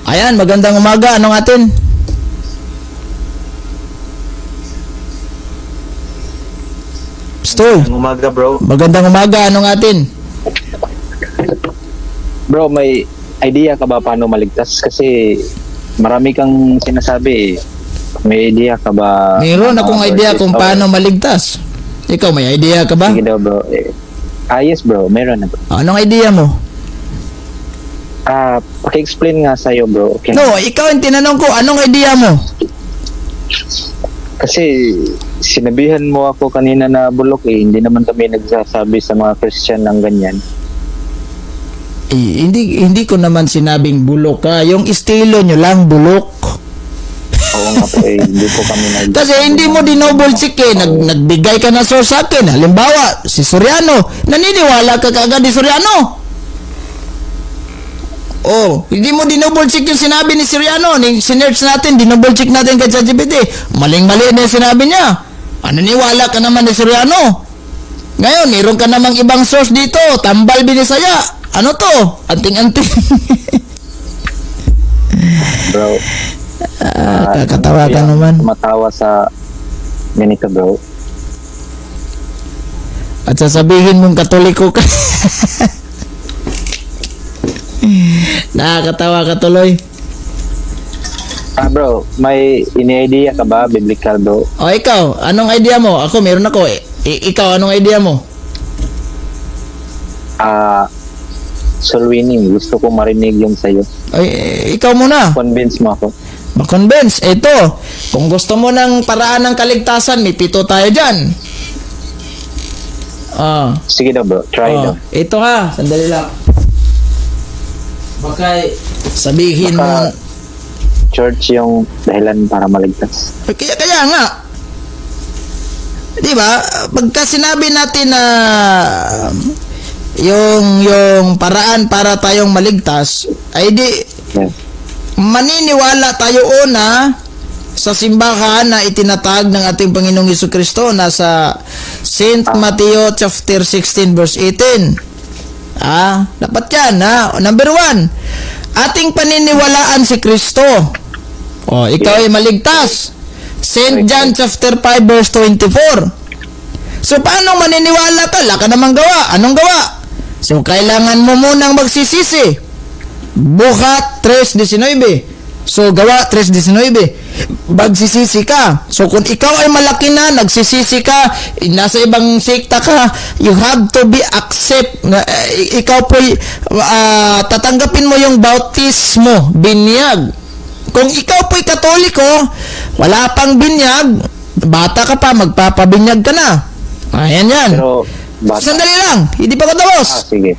Ayan, magandang umaga. Anong atin? Stoy. Magandang umaga, bro. Magandang umaga. Anong atin? Bro, may idea ka ba paano maligtas? Kasi marami kang sinasabi eh. May idea ka ba? Mayroon akong idea kung paano maligtas. Ikaw, may idea ka ba? Sige daw, bro. Yes, bro. Meron na, bro. Anong idea mo? Paki-explain nga sa'yo, bro. Okay? No, ikaw ang tinanong ko. Anong idea mo? Kasi sinabihan mo ako kanina na bulok eh. Hindi naman kami nagsasabi sa mga Christian ng ganyan. Hindi ko naman sinabing bulok ka. Yung estilo nyo lang, bulok. Oo nga po eh. Hindi po kami Kasi hindi mo dinouble check eh. Nagbigay ka na source sa akin. Halimbawa, si Soriano. Naniniwala ka kagad ni Soriano. Oh, hindi mo dinouble check yung sinabi ni Soriano. Sinerch natin, dinouble check natin kay ChatGPT. Maling-mali na yung sinabi niya. Naniniwala ka naman ni Soriano. Ngayon, meron ka namang ibang source dito. Tambal Binisaya. Ano to? Anting-anting. Bro. Kakatawa ka naman. Matawa sa ganito, bro. At sasabihin mong Katoliko ka. Nakakatawa ka tuloy. Bro, may ini-idea ka ba? Biblical, bro? O ikaw, anong idea mo? Ako, meron ako. Ikaw, anong idea mo? Soul winning. Gusto ko marinig yung sa'yo. Ay, ikaw muna. Convince mo ako. Ma-convince. Ito, kung gusto mo ng paraan ng kaligtasan, may 7 tayo dyan. Sige daw, bro. Try daw. Ito ha, sandali lang. Baka sabihin mo... Church yung dahilan para maligtas. Kaya nga. Di ba? Pagka sinabi natin na yung paraan para tayong maligtas, ay di Yes. maniniwala tayo una sa simbahan na itinatag ng ating Panginoong Jesucristo na sa St. Mateo chapter 16 verse 18. Dapat yan, Number 1, ating paniniwalaan si Kristo. Ikaw ay maligtas. St. John chapter 5 verse 24. So, paano maniniwala ka? Wala ka namang gawa. Anong gawa? So, kailangan mo munang magsisisi. Buhat 3:19. So, gawa 3:19. Magsisisi ka. So, kung ikaw ay malaki na, nagsisisi ka, nasa ibang sekta ka, you have to be accept. Ikaw po, tatanggapin mo yung bautismo, binyag. Kung ikaw po'y Katoliko, wala pang binyag, bata ka pa, magpapabinyag ka na. Ayan yan. Pero, bata. Sandali lang, hindi pa ko tapos. Sige.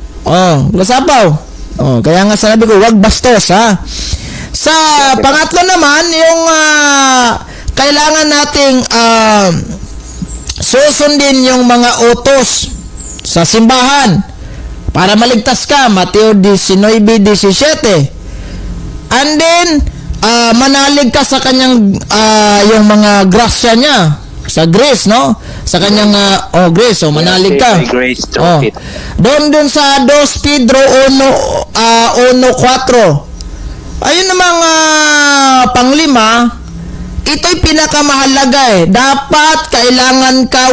Gasapaw. Kaya nga sabi ko, wag bastos, ha. Sa pangatlo naman, yung kailangan nating susundin yung mga utos sa simbahan para maligtas ka. Mateo 19:17. And then, manalig ka sa kanyang yung mga grasya niya. Sa grace, no? Sa kanyang grace, so manalig ka. Grace to it. Doon sa 2 Pedro 1:4. Ayun namang panglima, ito'y pinakamahalaga Dapat kailangan ka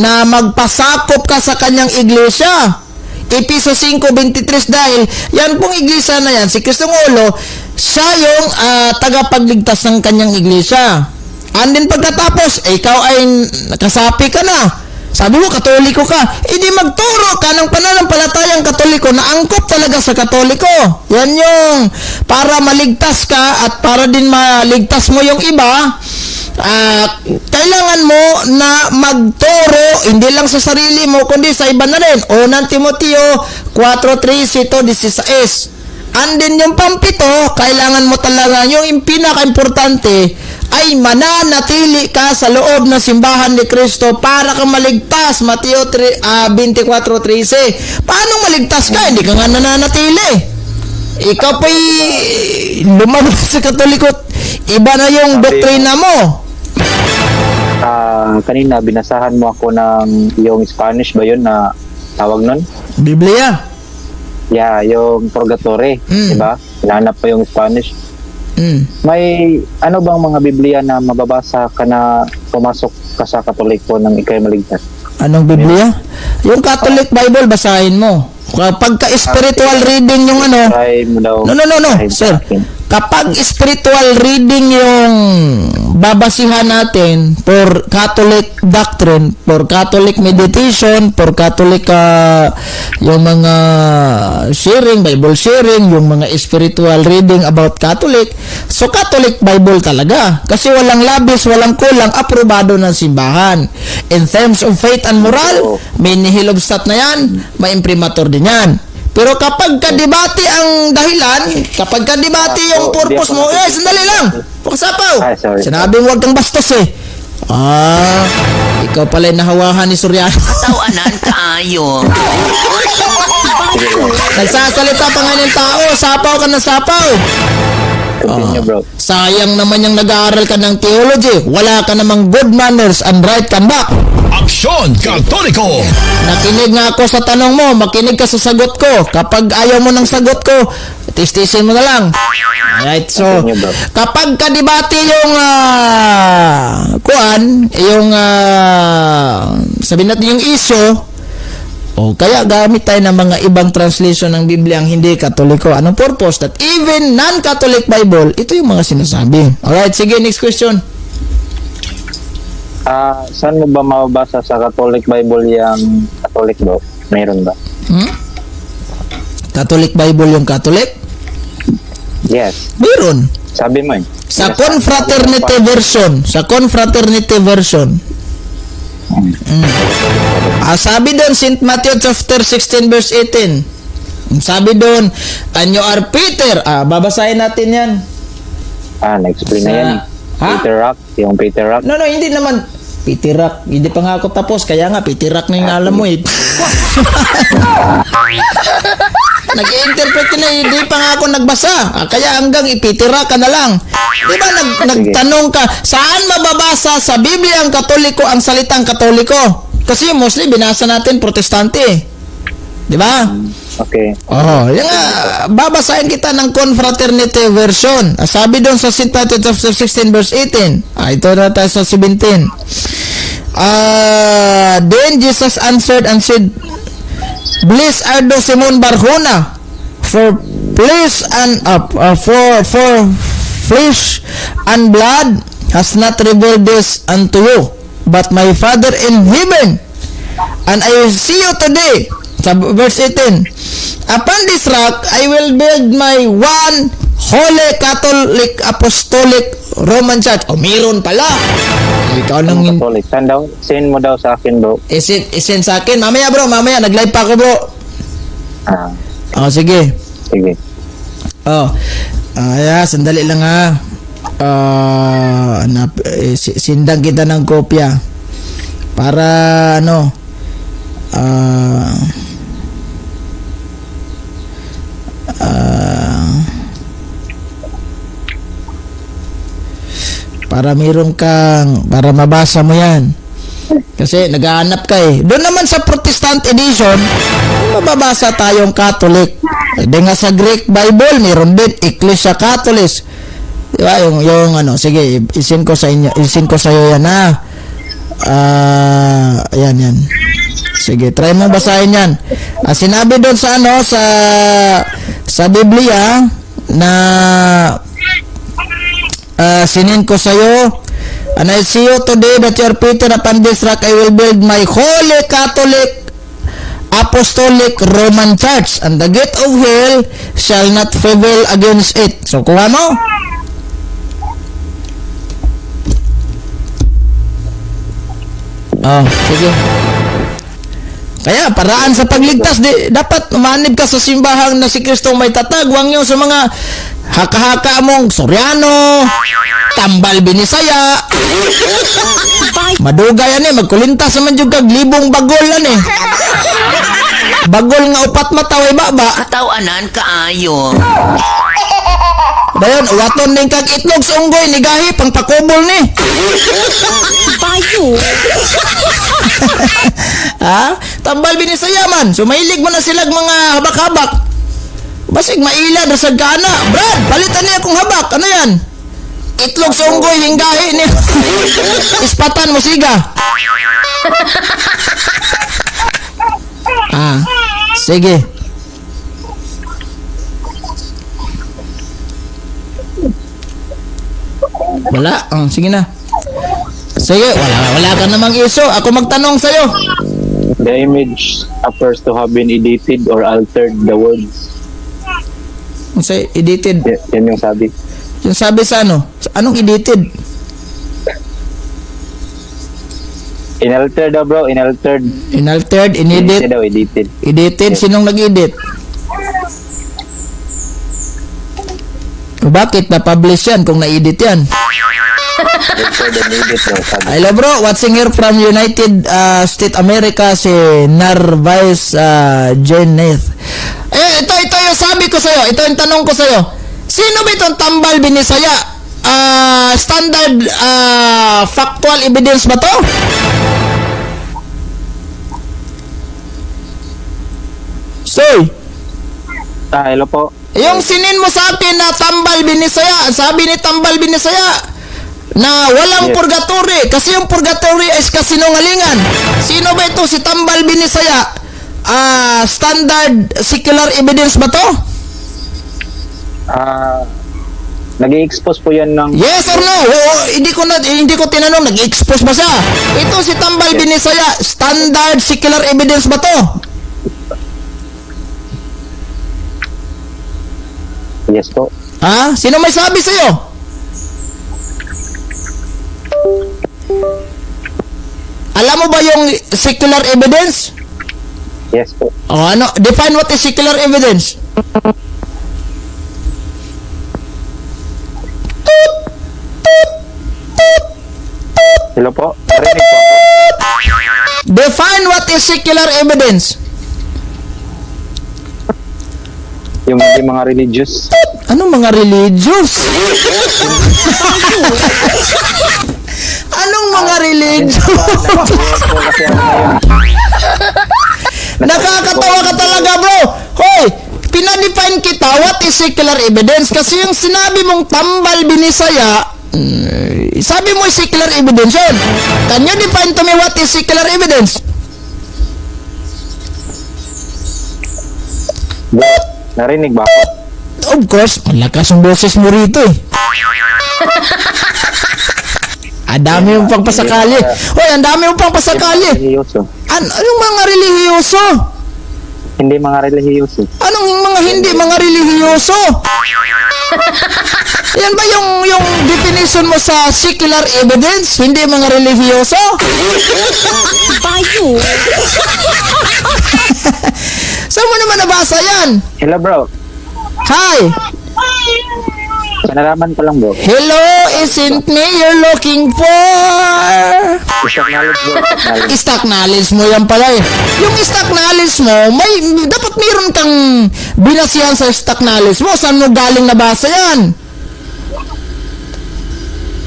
na magpasakop ka sa kanyang iglesia. Episo 5:23 dahil yan pong iglesia na yan, si Kristong Ulo, siya yung tagapagligtas ng kanyang iglesia. And then pagkatapos, ikaw ay nakasapi ka na. Sabi mo, Katoliko ka. Di magturo ka ng pananampalatayang Katoliko na angkop talaga sa Katoliko. Yan yung para maligtas ka at para din maligtas mo yung iba. Kailangan mo na magturo, hindi lang sa sarili mo, kundi sa iba na rin. Unang Timoteo 4:13-16. And then yung pampito, kailangan mo talaga, yung pinaka-importante, ay mananatili ka sa loob ng simbahan ni Kristo para ka maligtas. Mateo 24:13. Paano maligtas ka? Hindi ka nga nananatili. Ikaw pa'y lumabas sa Katoliko. Iba na yung doktrina mo. Kanina binasahan mo ako ng yung Spanish ba yun na tawag nun? Biblia. Yeah, yung purgatory, di ba? hinahanap pa yung Spanish. May ano bang mga Biblia na mababasa ka na pumasok ka sa Katoliko nang ikay maligtas? Anong Biblia? Yung Catholic Bible, basahin mo. Kapag ka-spiritual reading yung ano, Try mo daw. no, Kahit sir. sa akin. Kapag spiritual reading yung babasihan natin for Catholic doctrine, for Catholic meditation, for Catholic yung mga sharing, Bible sharing, yung mga spiritual reading about Catholic, so Catholic Bible talaga. Kasi walang labis, walang kulang, aprobado ng simbahan. In terms of faith and moral, may nihil of stat na yan, may imprimatur din yan. Pero kapag kadebate ang dahilan, kapag kadebate yung purpose mo, sandali lang. Pakasapaw. Sorry. Sinabing huwag kang bastos eh. Ikaw pala yung nahawahan ni Soriano. Tawanan kaayo. Nagsasalita pa nga ng tao, sapaw ka na sapaw. Continue, bro. Sayang naman yung nag-aaral ka ng theology. Wala ka namang good manners and right conduct. Aksyon Katoliko! Nakinig nga ako sa tanong mo, makinig ka sa sagot ko. Kapag ayaw mo ng sagot ko, tistisin mo na lang. Alright, so, kapag kadibati yung, sabihin natin yung issue, o kaya gamit tayo ng mga ibang translation ng Biblia ang hindi Katoliko. Anong purpose? That even non-Catholic Bible, ito yung mga sinasabi. Alright, sige, next question. Saan mo ba mababasa sa Catholic Bible yung Catholic, bro? Mayroon ba? Catholic Bible yung Catholic? Yes. Mayroon. Sabi mo eh. Sa Confraternity version. Sa Confraternity version. Sabi doon, St. Matthew chapter 16 verse 18. Sabi doon, and you are Peter. Babasahin natin yan. Na-explain na yan. Ha? Peter Rock. Yung Peter Rock. No, hindi naman. Peter Rock. Hindi pa nga ako tapos. Kaya nga, Peter Rock na yung alam mo eh. Nag-interpret na, hindi pa nga ako nagbasa. Kaya hanggang ipitira ka na lang. Di ba nagtanong ka, saan mababasa sa Biblia ang Katoliko ang salitang Katoliko? Kasi mostly binasa natin Protestante eh. Di ba? Okay. Yan nga, babasahin kita ng Confraternity version. Sabi doon sa St. Matthew chapter 16 verse 18. Ito na tayo sa 17. Then Jesus answered and said, Blessed are those Simon Barjona, for flesh and for flesh and blood has not revealed this unto you, but my Father in heaven. And I will see you today. Verse 18. Upon this rock I will build my one holy Catholic Apostolic Roman Church. Meron pala. Ikaw nang Catholic. Send mo daw sa akin, bro. isin sa akin. Mamaya bro, mamaya. Nag-live pa ako bro. Sige. Sige. Sandali lang ha. Sindang kita ng kopya. Para para meron kang, para mabasa mo yan. Kasi naghahanap ka eh. Doon naman sa Protestant edition, mababasa tayong Catholic. Hindi nga sa Greek Bible, meron din Ecclesia Catholis. Diba? Yung sige, isin ko sa iyo yan ha. Yan. Sige, try mo basahin yan. Sinabi doon sa sa Biblia na sinin ko sa iyo, and I see you today that you are Peter, upon this rock I will build my holy Catholic Apostolic Roman Church, and the gate of hell shall not prevail against it. So, kuha mo. Sige. Kaya, paraan sa pagligtas, dapat umanib ka sa simbahan na si Kristo may tatag. Huwag yung sa mga haka-haka mong Soriano, tambal binisaya. Madugay yan eh, magkulintas naman yung kaglibong bagol yan eh. Bagol nga upat mataway baba. Tawanan kaayo. Dayon, waton din kag itlog sa unggoy ni gahi pang pakubol ni. Payo. Tambal binisaya man. Sumahilig mo na silag mga habak-habak. Basig maila sa gana. Brad, palitan niya akong habak. Ano yan? Itlog sa unggoy, hinggahin niya. Ispatan mo, siga. Sige. Wala. Sige na. Sige, wala ka namang iso. Ako magtanong sa'yo. The image appears to have been edited or altered the words. Say, edited. Yan yung sabi. Yung sabi sa ano? Anong edited? Inaltered daw bro, inaltered. Inaltered, inedit. Edited daw, edited. Edited, sinong nag-edit? Bakit na-publish yan kung na-edit yan? Edited and edit daw, sabi. Hello bro, watching here from United States America, si Narvaez Jeneth. Ito yung sabi ko sa'yo, ito yung tanong ko sa'yo. Sino ba itong Tambal Binisaya? Standard factual evidence ba to? Soy, Hello po. yung sinin mo sa akin na Tambal Binisaya, sabi ni Tambal Binisaya na walang Yes. purgatory kasi yung purgatory is kasinungalingan. Sino ba ito si Tambal Binisaya? Standard secular evidence ba to? Nag-i-expose po yan ng... Yes or no? Hindi ko tinanong, nag-expose ba siya? Ito si Tambal Binisaya, standard secular evidence ba to? Yes po. Sino may sabi sa'yo? Alam mo ba yung secular evidence? Yes po. Define what is secular evidence. Hello po. Narinig po. Define what is secular evidence. Yung hindi mga religious. Ano mga religious? Anong mga religious? Kasi ano ngayon. Nakakatawa ka talaga, bro. Hoy, pinadefine kita what is secular evidence kasi yung sinabi mong Tambal Binisaya, sabi mo secular evidence yun. Can you define to me what is secular evidence? Narinig ba ako? Of course, malakas ang boses mo rito eh. Ang dami mong pang pasakali. Hoy, ang dami mong pang pasakali. Religiyoso. Anong mga relihiyoso? Hindi mga religiyoso. Anong mga hindi mga relihiyoso? Yan ba yung definition mo sa secular evidence? Hindi mga relihiyoso? Bayo. Saan mo naman nabasa yan? Hello bro. Hi! Panalaman ko lang bro. Hello, isn't me you're looking for? Stock knowledge bro. Stock knowledge mo yan pala eh. Yung stock knowledge mo, dapat mayroon kang binasihan sa stock knowledge mo. Saan mo galing nabasa yan?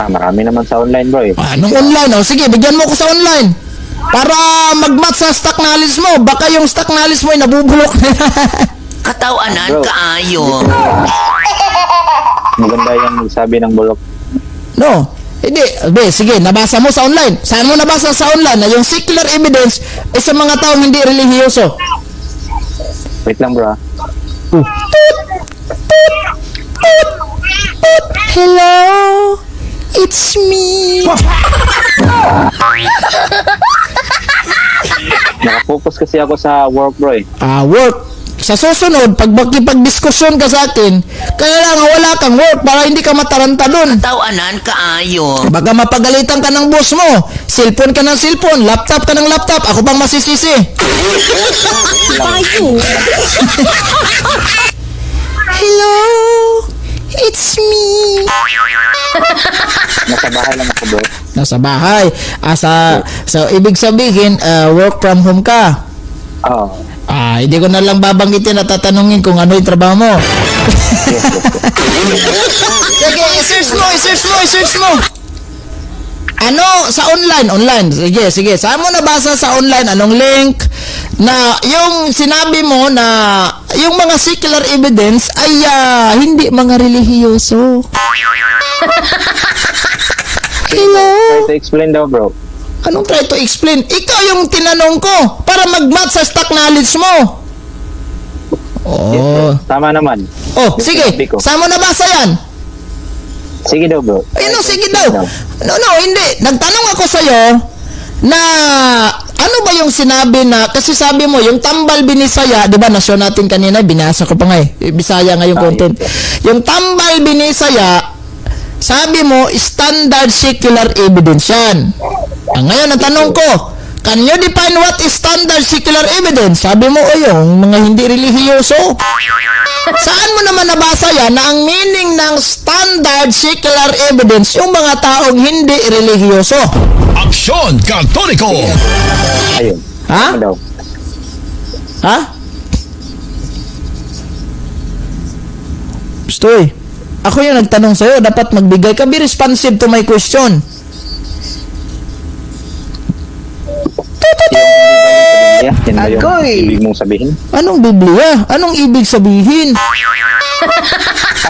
Marami naman sa online bro eh. Anong online? O sige, bigyan mo ko sa online. Para mag-match sa stock knowledge mo. Baka yung stock knowledge mo ay nabubulok na. Katawanan Bro. kaayo. Maganda yung magsabi ng bulok. No. Hindi. Sige, nabasa mo sa online. Saan mo nabasa sa online na yung secular evidence ay sa mga taong hindi relihiyoso? Wait lang bro. Hello, it's me. Nakafocus kasi ako sa work bro eh. Work. Sa susunod, pag magkipag-diskusyon ka sa akin, kailangan wala kang work para hindi ka mataranta dun. Katawanan kaayo. Baka mapagalitan ka ng boss mo. Cellphone ka ng cellphone, laptop ka ng laptop. Ako bang masisisi? Bayo. Hello, it's me. Nasa bahay lang ako bro. Nasa bahay. So, ibig sabihin, work from home ka. Oo. Hindi ko na lang babanggitin at tatanungin kung ano yung trabaho mo. Sige, i-search mo. Ano sa online? Sige. Saan mo nabasa sa online? Anong link? Na yung sinabi mo na yung mga secular evidence ay hindi mga relihiyoso. Hello? Try to explain daw, bro. Anong try to explain? Ikaw yung tinanong ko para mag-match sa stock knowledge mo. Yes, bro. Oh. Tama naman. Oh, Yung sige. sinabi ko. Saan mo nabasa yan? Sige daw, bro. Ay, no, Try to sige explain daw. No, hindi. Nagtanong ako sa'yo na ano ba yung sinabi na, kasi sabi mo, yung tambal binisaya, di ba, nasyo natin kanina, binasa ko pa nga Bisaya nga yung content. Yung tambal binisaya, sabi mo, standard secular evidence yan. Ngayon, ang tanong ko, can you define what is standard secular evidence? Sabi mo, yung mga hindi relihiyoso. Saan mo naman nabasa yan na ang meaning ng standard secular evidence yung mga taong hindi relihiyoso? Aksyon Katoliko! Ayun. Ha? Tama daw. Ha? Stoy, ako yung nagtanong sa'yo, dapat magbigay ka. Be responsive to my question. Yung yan ba yung Agoy! ibig mong sabihin? Anong Biblia? Anong ibig sabihin?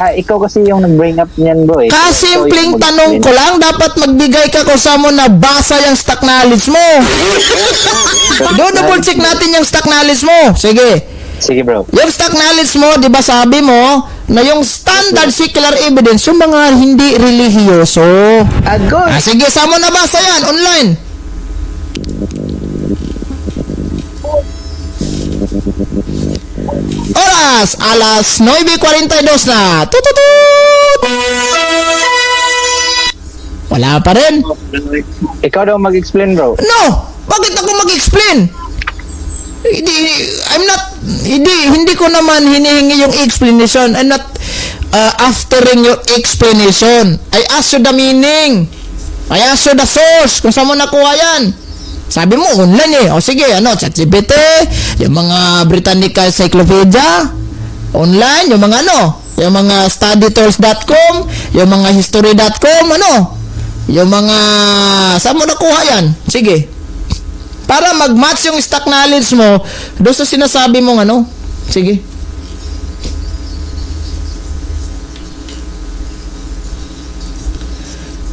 Ikaw kasi yung nag-bring up niyan, bro. Kasimpleng Ikaw yung tanong ko lang, dapat magbigay ka kung saan mo nabasa yung stock knowledge mo. Double check natin yung stock knowledge mo. Sige. Sige, bro. Yung stock knowledge mo, di ba sabi mo, na yung standard secular evidence, yung mga hindi relihiyoso. Agoy! Sige, saan mo nabasa yan? Online. Oras, alas 9:42 na. Tututut! Wala pa rin. Ikaw daw mag-explain, bro. No! Bakit ako mag-explain? Hindi ko naman hinihingi yung explanation. I'm not aftering your explanation. I ask you the meaning. I ask you the source. Kung saan mo nakuha yan. Sabi mo, online O sige, ChatGPT, yung mga Britannica Encyclopedia, online, yung mga yung mga studytools.com, yung mga history.com, yung mga, saan mo nakuha yan? Sige. Para mag-match yung stock knowledge mo doon sa sinasabi mong Sige.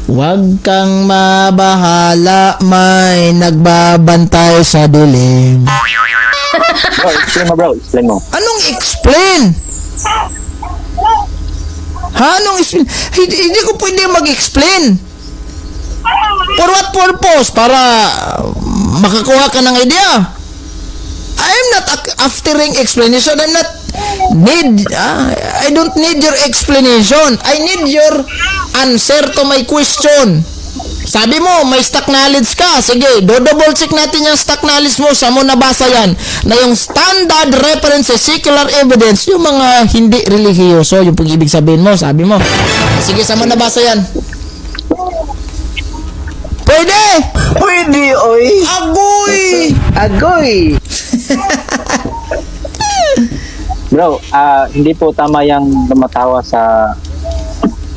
Huwag kang mabahala, may nagbabantay sa dilim. Bro, explain mo, bro. Explain mo. Anong explain? Anong explain? Hindi ko pwede mag-explain. For what purpose? Para makakuha ka ng idea. I'm not aftering explanation. I don't need your explanation. I need your answer to my question. Sabi mo, may stock knowledge ka. Sige, double check natin yung stock knowledge mo. Saan mo nabasa yan? Na yung standard reference sa secular evidence, yung mga hindi relihiyoso, yung pag-ibig sabihin mo, sabi mo. Sige, saan mo nabasa yan? Pwede! Pwede, oy! Agoy! Agoy! Bro, hindi po tama yung lumatawa sa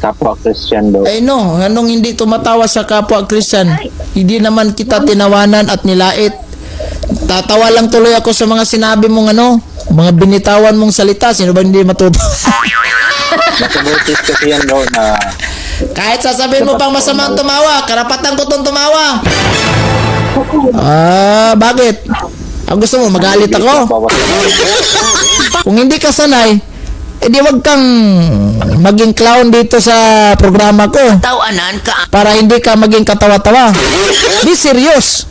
kapwa Christian, bro. Ay no, anong hindi tumatawa sa kapwa Christian? Hindi naman kita tinawanan at nilait. Tatawa lang tuloy ako sa mga sinabi mong mga binitawan mong salita. Sino ba hindi matuto? Nasa-notice kasi yan, bro, na Kahit sasabihin mo pang masamang tumawa, karapatan ko tong tumawa. Bakit? Ang gusto mo, magalit ako? Kung hindi ka sanay, edi wag kang maging clown dito sa programa ko Tawanan ka. para hindi ka maging katawa-tawa. Be serious.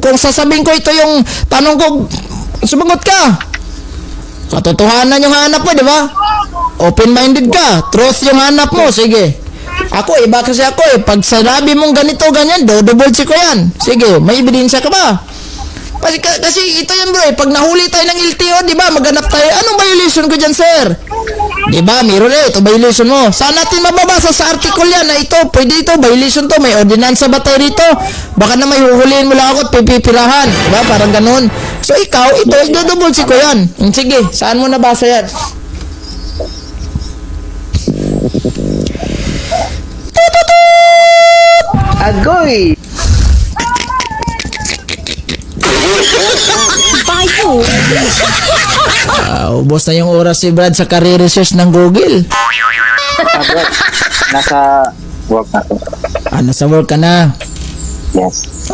Kung sasabihin ko ito yung tanong ko, sumagot ka. Katotohanan yung hanap mo, di ba? Open-minded ka. Truth yung hanap mo. Sige. Ako, iba kasi ako. Pag sinabi mong ganito, ganyan, double check ko yan. Sige, may ebidensya ka ba? Kasi ito yan, bro. Pag nahuli tayo ng LTO, di ba, maghanap tayo. Anong violation ko dyan, sir? Di ba, meron ito violation mo. Saan natin mababasa sa article yan na ito, pwede ito, violation to, may ordinansa ba tayo rito? Baka na may huhulihin mo lang ako at pipipirahan. Di ba, parang ganun. So, ikaw, ito, double check ko yan. Sige, saan mo nabasa yan? Agoy! Ubos na yung oras si Brad sa career research ng Google. Bro, nasa work na to. Nasa work ka na. Yes.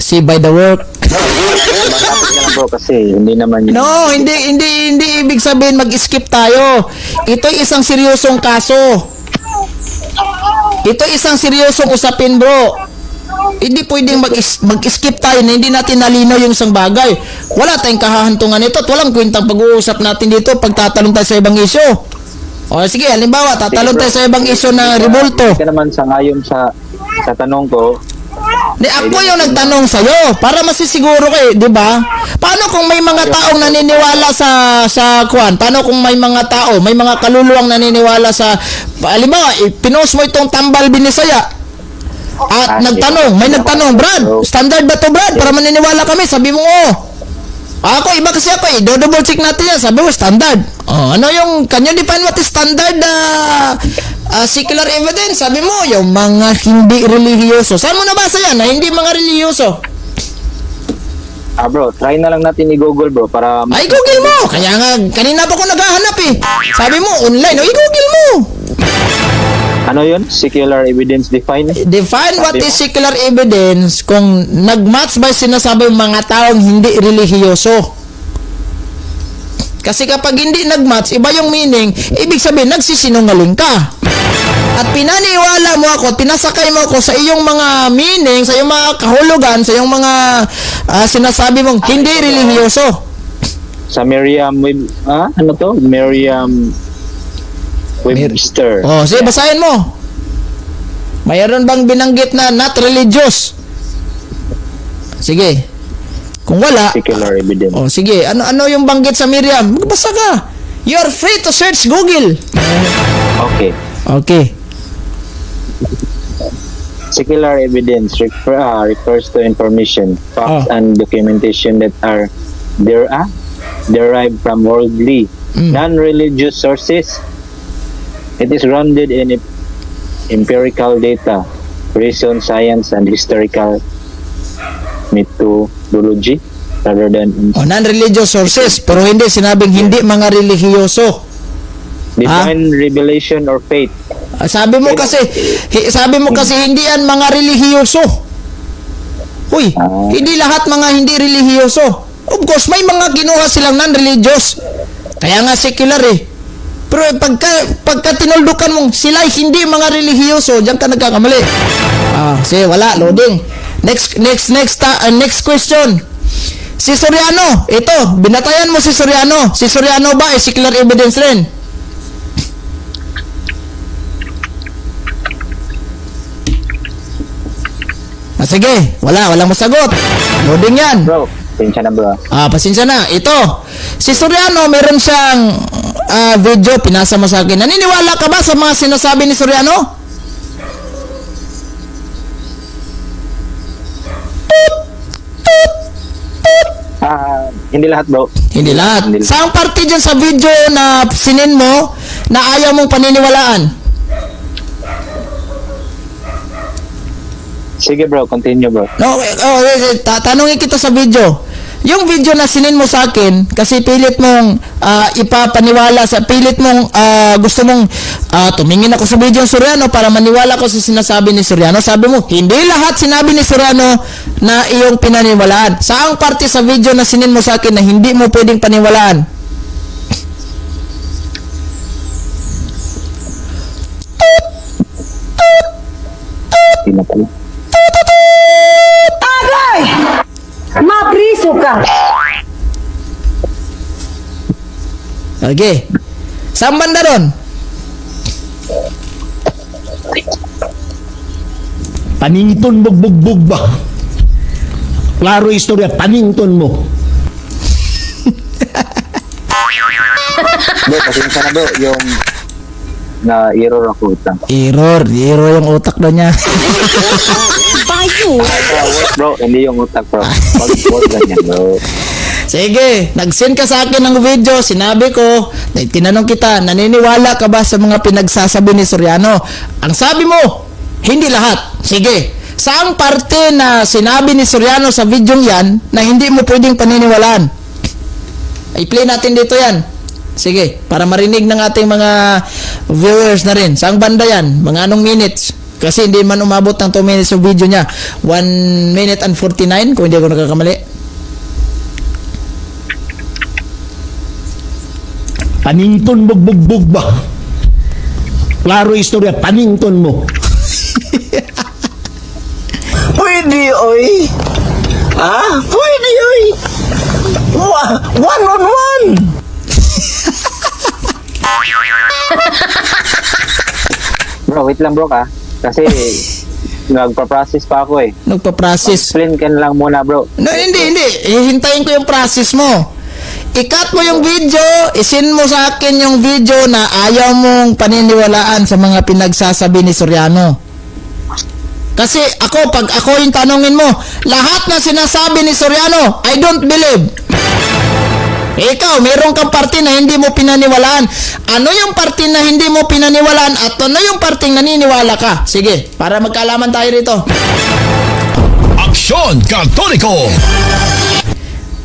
See by the work. Matapos na lang bro kasi hindi naman yun. No, hindi ibig sabihin mag-skip tayo. Ito'y isang seryosong kaso. Ito isang seryosong usapin, bro. Hindi pwedeng mag-skip tayo na hindi natin nalinaw yung isang bagay. Wala tayong kahahantungan nito at walang kwentang pag-uusap natin dito pag tatalon tayo sa ibang isyo. O sige, halimbawa, tatalon tayo sa ibang isyo na revolto. Hindi ka naman sangayon sa tanong ko. Di ako yung nagtanong sa'yo para masisiguro kayo, di ba? Paano kung may mga taong naniniwala sa kwan? Paano kung may mga tao, may mga kaluluwang naniniwala sa, halimbawa, pinost mo itong tambal binisaya at nagtanong, may nagtanong, Brad, standard ba to, Brad? Para maniniwala kami, sabi mo, ako, iba kasi ako, double check natin yan, sabi mo, standard. Ano yung, can you define what is standard secular evidence? Sabi mo, yung mga hindi relihiyoso. Saan mo nabasa yan na hindi mga relihiyoso? Bro, try na lang natin i-google bro para... Ay, google mo! Kaya nga, kanina pa ko naghahanap eh. Sabi mo, online. I-google mo! Ano yun? Secular evidence define? Define what Sabi is mo? secular evidence kung nag-match ba sinasabi yung mga taong hindi relihiyoso. Kasi kapag hindi nag-match, iba yung meaning, ibig sabihin, nagsisinungaling ka. At pinaniwala mo ako, pinasakay mo ako sa iyong mga meaning, sa iyong mga kahulugan, sa iyong mga sinasabi mong hindi relihiyoso. Sa ano to? Merriam Webster. Sige, basahin mo. Mayroon bang binanggit na not religious? Sige. Kung wala, Secular evidence. sige, ano yung banggit sa Miriam? Magbasa ka. You're free to search Google. Okay. Okay. Secular evidence refers to information, facts, and documentation that are derived from worldly, non-religious sources. It is grounded in empirical data, reason, science, and historical methodology rather than Non-religious sources, pero hindi sinabing hindi mga relihiyoso. divine revelation or faith. Sabi mo kasi hindi yan mga relihiyoso. Uy, hindi lahat mga hindi relihiyoso. Of course, may mga kinuha silang non-religious. Kaya nga secular eh. Pero pagka tinuldukan mong sila hindi mga relihiyoso, diyan ka nagkakamali. Sige, wala, loading. Next question. Si Soriano, ito, binatayan mo si Soriano. Si Soriano ba ay secular evidence rin? Sige, walang masagot. Loading yan. Bro, pasensya na bro. Pasensya na. Ito, si Soriano, meron siyang video, pinasa mo sa akin. Naniniwala ka ba sa mga sinasabi ni Soriano? Hindi lahat bro. Hindi lahat. Saan parte dyan sa video na sinin mo na ayaw mong paniniwalaan? Sige bro, continue bro. No, tanongin kita sa video. Yung video na sinin mo sa akin, kasi pilit mong ipapaniwala, pilit mong gusto mong tumingin ako sa video ng Soriano para maniwala ko sa sinasabi ni Soriano. Sabi mo, hindi lahat sinabi ni Soriano na iyong pinaniwalaan. Saang parte sa video na sinin mo sa akin na hindi mo pwedeng paniwalaan? Hindi na pala. Mapriso ka! Okay. Saan banda ron? Panington mo, bugbog ba? Klaro istorya, panington mo. Bro, pasensya na bro, yung na-error ako utang. Error yung utak na niya. Bro, hindi yung utak bro. Wag ganyan bro. Sige, nag-send ka sa akin ng video, sinabi ko, tinanong kita, naniniwala ka ba sa mga pinagsasabi ni Soriano? Ang sabi mo, hindi lahat. Sige, Saang parte na sinabi ni Soriano sa video yan na hindi mo pwedeng paniniwalaan? I-play natin dito yan. Sige, para marinig ng ating mga viewers na rin. Saang banda yan? Mga anong minutes? Kasi hindi man umabot ng 2 minutes yung video niya. 1 minute and 49 kung hindi ako nagkakamali. Panington bugbog ba? Klaro istorya, panington mo. Pwede, oy. Ah, pwede, oy. One on one. Bro, wait lang bro ka. Kasi nagpa-process pa ako eh. Nagpa-process. Explain ka na lang muna bro. No, hindi. Hihintayin ko yung process mo. I-cut mo yung video, isin mo sa akin yung video na ayaw mong paniniwalaan sa mga pinagsasabi ni Soriano. Kasi ako, pag ako yung tanongin mo, lahat na sinasabi ni Soriano, I don't believe. Ikaw, meron kang parte na hindi mo pinaniwalaan. Ano yung parte na hindi mo pinaniwalaan at ano yung parte naniniwala ka? Sige, para magkaalaman tayo rito. Aksyon Katoliko!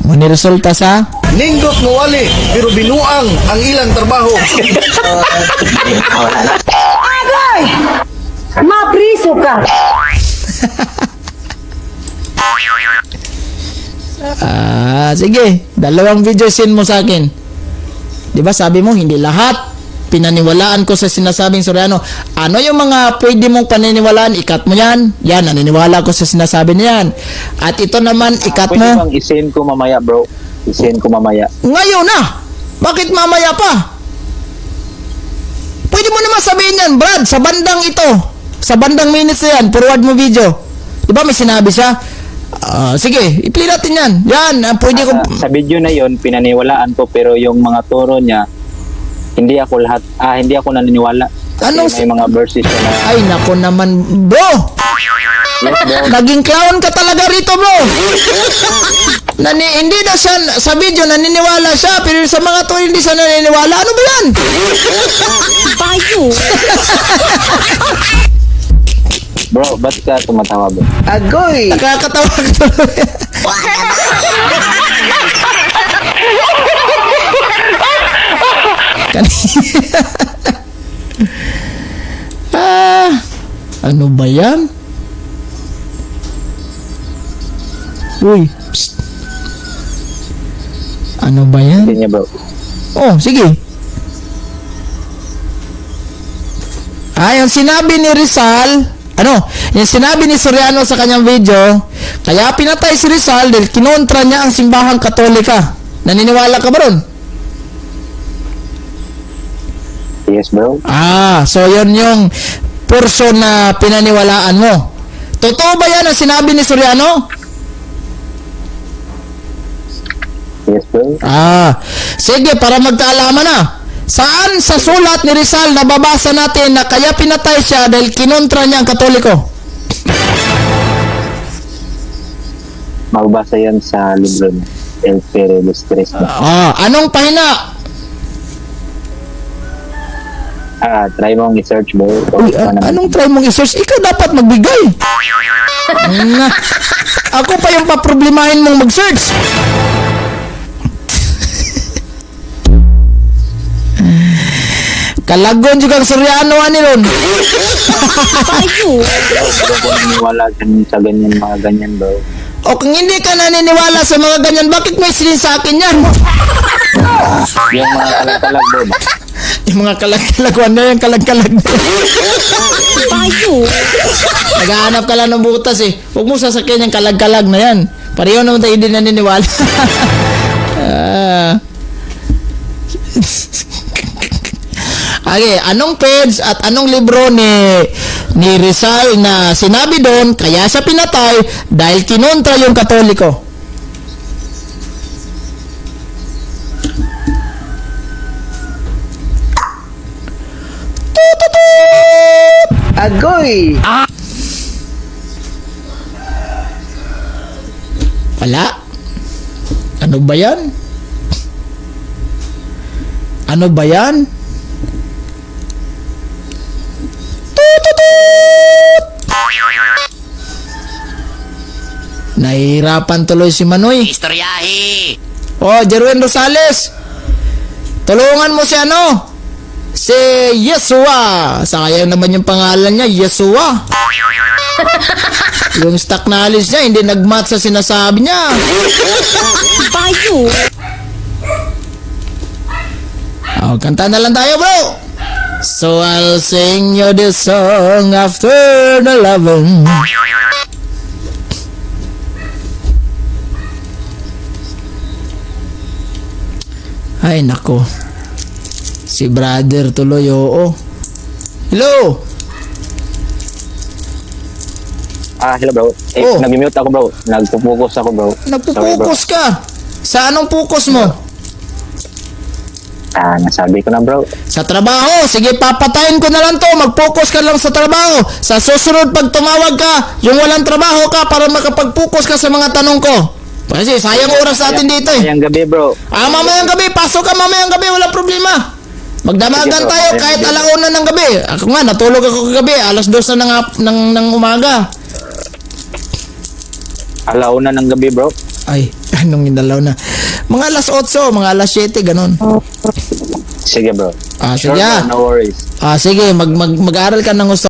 Muna resulta sa... Nindot mo wali, pero binuang ang ilang trabaho. Mapriso ka! Sige. Dalawang video send mo sa akin. 'Di ba sabi mo hindi lahat pinaniwalaan ko sa sinasabing Soriano. Ano yung mga pwede mong paniniwalaan? Ikat mo yan. Yan, naniniwala ko sa sinasabi niyan. At ito naman, ikat Pwede mo. bang isend ko mamaya bro? Isend ko mamaya. Ngayon na! Bakit mamaya pa? Pwede mo naman sabihin yan, Brad, sa bandang ito. Sa bandang minutes na yan, forward mo video. Diba may sinabi siya? Sige, i-play natin yan. Yan, pwede ko... Sa video na yon pinaniwalaan ko pero yung mga turo niya hindi ako naniniwala. Kasi Ano may mga verses na Ay, nako naman, bro! yes bro. Naging clown ka talaga rito, bro. Hindi na siya, sa video, naniniwala siya, pero sa mga to, hindi siya naniniwala. Ano ba yan? Payo! Bro, ba't ka tumatawa bro? Agoy. Nakakatawa ka tuloy. Ano ba yan? Uy, psst. Ano ba yan? Hindi niya bro. Oh, sige. Yung sinabi ni Rizal, yung sinabi ni Soriano sa kanyang video, kaya pinatay si Rizal dahil kinontra niya ang simbahang Katolika. Naniniwala ka ba ron? Yes bro. So yun yung portion na pinaniwalaan mo. Totoo ba yan ang sinabi ni Soriano? Yes bro. Sige, para magkaalaman na. Saan sa sulat ni Rizal nababasa natin na kaya pinatay siya dahil kinontra niya ang Katoliko? Magbasa yan sa libro ni El Pere de Stress. Anong pahina? Try mong i-search bro. Uy, anong try mong i-search? Ikaw dapat magbigay. Ako pa yung paproblemahin mong mag-search. Kalagon juga ang Soriano ani ron. Payo! Bro, kung naniniwala sa ganyan, mga ganyan bro. O kung hindi ka naniniwala sa mga ganyan, bakit may silin sa akin yan? Yung mga kalag-kalag bro. Yung mga kalag-kalag, ano yung kalag-kalag? Payo! Naghahanap ka lang ng butas eh. Huwag mo sasakyan yung kalag-kalag na yan. Pareho naman tayo hindi naniniwala. Okay, anong page at anong libro ni Rizal na sinabi doon kaya siya pinatay dahil kinontra yung Katoliko? Agoy. Wala. Ano ba yan? Ano ba yan? Nahihirapan tuloy si Manoy. Istoryahe! Oh, Jerwin Rosales. Tulungan mo si ano? Si Yeshua. Sayang naman yung pangalan niya, Yeshua. Yung stock knowledge niya, hindi nag-match sa sinasabi niya. Payo. Oh, kanta na lang tayo, bro. So I'll sing you this song after the loving. Ay, nako. Si brother tuloy, oo. Hello? Hello bro. Oh. Nag-mute ako bro. Nagpo-focus ako bro. Sorry, bro. Nagpupukus ka. Sa anong pukus mo? Nasabi ko na bro. Sa trabaho. Sige, papatayin ko na lang to. Mag-focus ka lang sa trabaho. Sa susunod pag tumawag ka, yung walang trabaho ka para makapag-focus ka sa mga tanong ko. Kasi sayang oras natin dito eh. Ayang gabi bro. Mamayang gabi. Pasok ka mamayang gabi. Walang problema. Magdamagan Sige, bro. tayo kahit alauna ng gabi. Ako nga, natulog ako kagabi. 2:00 na ng umaga. Alauna ng gabi bro. Ay, anong inalaw na? Mga 8:00, mga 7:00, ganun. Sige bro. Sige. Sure, bro, no worries. Sige, mag-aral ka ng gusto.